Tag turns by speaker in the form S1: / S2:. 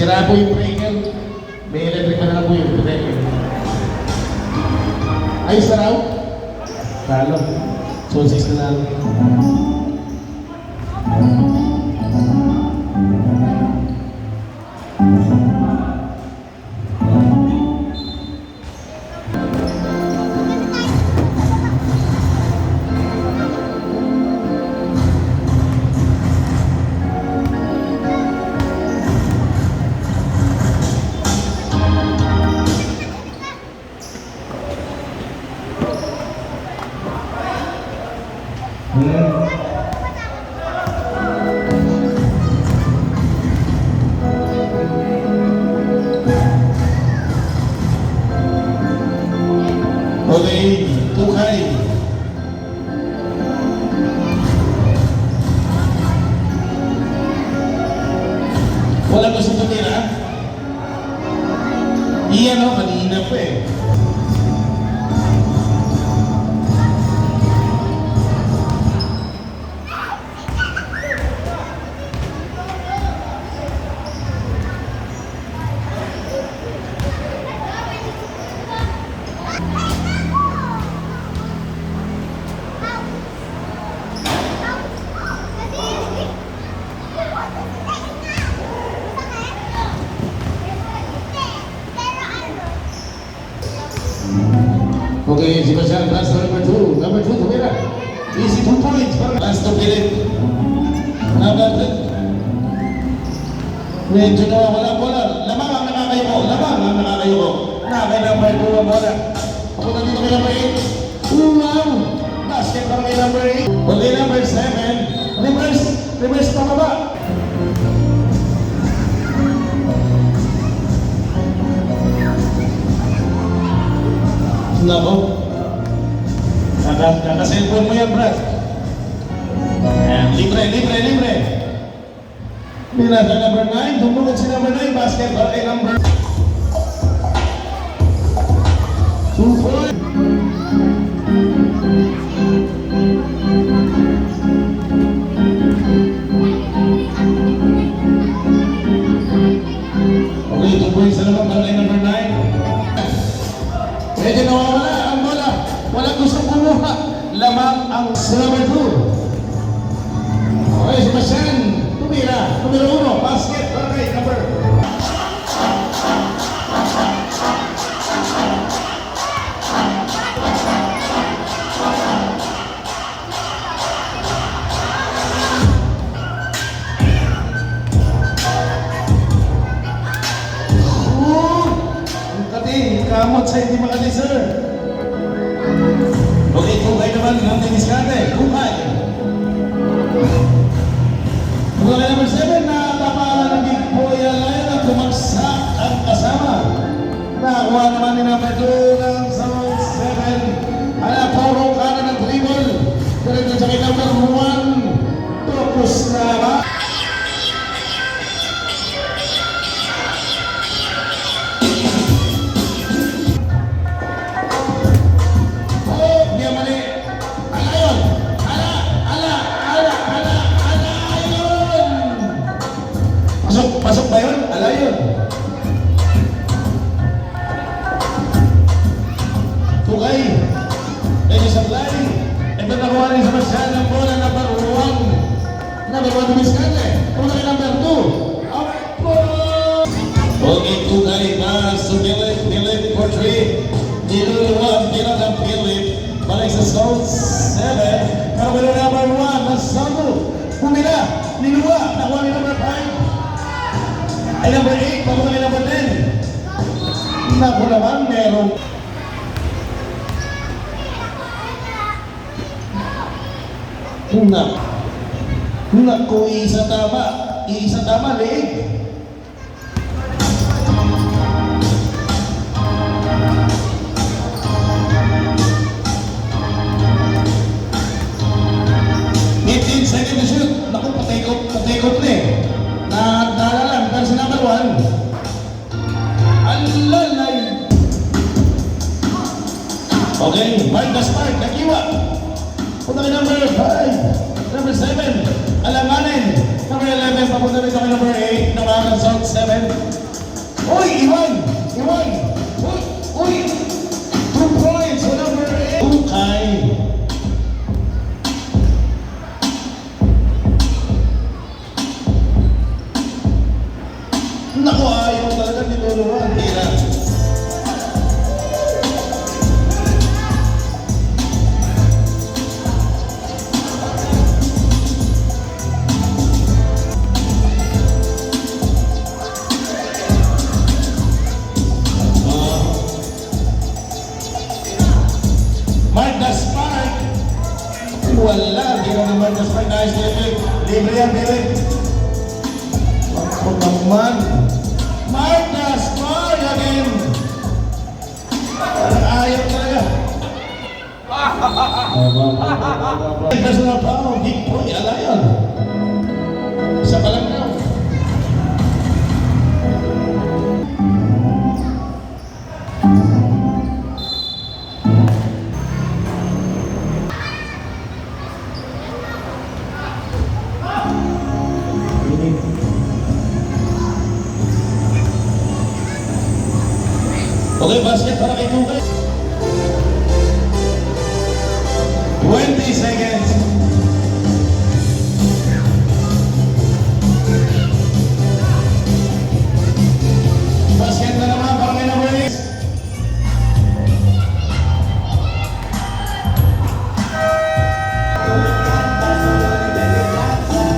S1: Sira po yung breaker. May electric na lang po yung breaker. Ayos na raw? Talo. So, 6 na lang. Okay, Tukay. Wala gusto tumira? Iyan o, kanina pa eh. Okay, si Basyang, last number 2. Number 2, tumira. Easy 2 points. Last to Philip. Number 3. Medyo nawawala ang bola. Lamang ang nakakayo ko. Lamang ang nakakayo ko. Kay number 2 ang bola. Ako na dito kay number 8. Wow! Basket para kay number 8. Okay, number 7. Reverse. Reverse pa ba? Nako. Kaka-cellphone mo yan, Brad. Libre, libre, libre. Nila sa number 9. Tumunog si number 9. Basket para kay number 2 point. Okay, 2 points na naman para kay number 9. Medyo nawawala ang bola. Walang gustong kumuha. Lamang ang number 2. Okay, si Basyang. Tumira. Numero 1. Basket para kay number. Kamot sa hindi makali, sir. Okay, Tukay naman ng Tiniskate. Tukay. Tukay number 7 na taparan ng Big Boy Alayan at tumagsak ang kasama. Nakakuha naman ni number 2 ng Zone 7. Puro kanan ng dribble. Diretso sa kay number 1. Topos na ba? Pasok ba yun? Ala yun. Tukay. Medyo supply. Ito nakuha rin sa Basyang ng bola number 1. Number 1 Tiniskate. Punta kay number 2. Out po! Okay, Tukay. Pass to Philip. Philip for 3. Niluluwag. Tira ng Philip. Balik sa Zone 7. Number 1. Nasago. Pumila. Niluwa. Nakuha ni number 5. Ay number 8, papunta kay number 10. Naku naman, meron. Naku, isa tama. Isa tama, leeg. Second to shoot. Naku, patikot na eh. Naalala, pero sa number 1. Alalay. Okay, Mark Gaspar, nakiwa. Punta kay number 5. Number 7, alanganin. Number 11, papunta rin kami number 8. Naman ang South 7. Naku, ayaw talaga ni Lolo Juan. Tira. Mark the Spark. Wala, di ka na Mark the Spark. Nice, David. Libre yan, David. Ako naman. Mark the Spark again. Ayaw talaga. Personal foul, big boy, alayan. Isa pa lang daw. Okay, basket para kay Tukay.